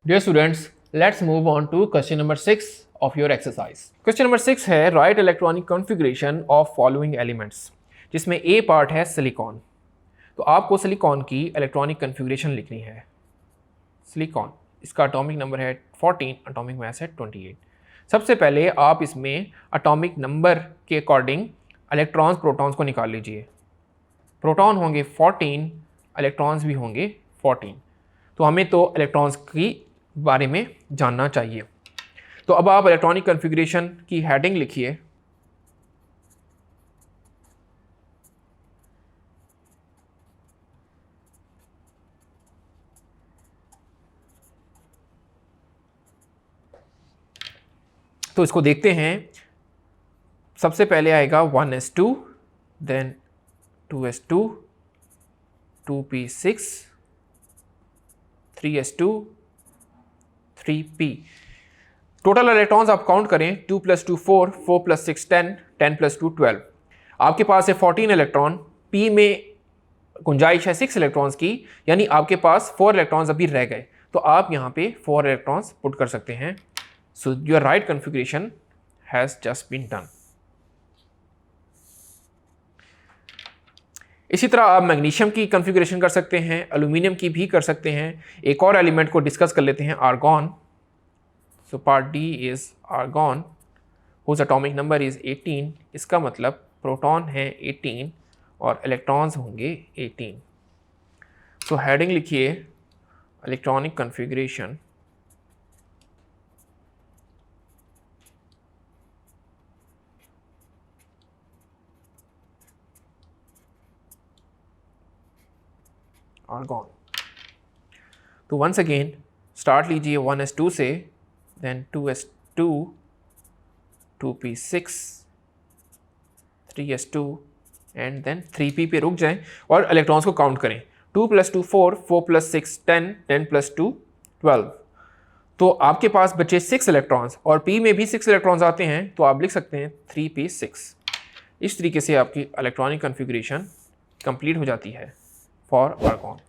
Dear students, let's move on to question number 6 of your exercise. Question number 6 है write electronic configuration of following elements, जिसमें A part है silicon. तो आपको silicon की electronic configuration लिखनी है। Silicon, इसका एटॉमिक नंबर है 14, एटॉमिक मास है 28। सबसे पहले आप इसमें एटॉमिक नंबर के अकॉर्डिंग इलेक्ट्रॉन्स प्रोटॉन्स को निकाल लीजिए। प्रोटॉन होंगे 14, इलेक्ट्रॉन्स भी होंगे 14। तो हमें तो इलेक्ट्रॉन्स की बारे में जानना चाहिए। तो अब आप इलेक्ट्रॉनिक कॉन्फ़िगरेशन की हेडिंग लिखिए। तो इसको देखते हैं। सबसे पहले आएगा 1s2, then 2s2, 2p6, 3s2, 3p। Total electrons आप काउंट करें, 2 + 2 4, 4 + 6 10, 10 + 2 12। आपके पास है 14 इलेक्ट्रॉन। p में गुंजाइश है 6 इलेक्ट्रॉन्स की, यानी आपके पास 4 इलेक्ट्रॉन्स अभी रह गए। तो आप यहाँ पे 4 इलेक्ट्रॉन्स पुट कर सकते हैं। So your right configuration has just been done. इसी तरह आप मैग्नीशियम की कॉन्फ़िगरेशन कर सकते हैं, एल्यूमिनियम की भी कर सकते हैं। एक और एलिमेंट को डिस्कस कर लेते हैं, argon. So part d is argon whose atomic number is 18। इसका मतलब प्रोटॉन है 18 और इलेक्ट्रॉन्स होंगे 18। सो हेडिंग लिखिए इलेक्ट्रॉनिक कॉन्फ़िगरेशन आर्गॉन। तो वंस अगेन स्टार्ट लीजिए 1s2 से, then 2s2, 2p6, 3s2 and then 3p पे रुक जाएं और इलेक्ट्रॉन्स को काउंट करें। 2 + 2 4, 4 + 6 10, 10 + 2 12। तो आपके पास बचे 6 इलेक्ट्रॉन्स और p में भी 6 इलेक्ट्रॉन्स आते हैं, तो आप लिख सकते हैं 3p6। इस तरीके से आपकी इलेक्ट्रॉनिक कॉन्फ़िगरेशन कंप्लीट हो जाती है फॉर आर्गॉन।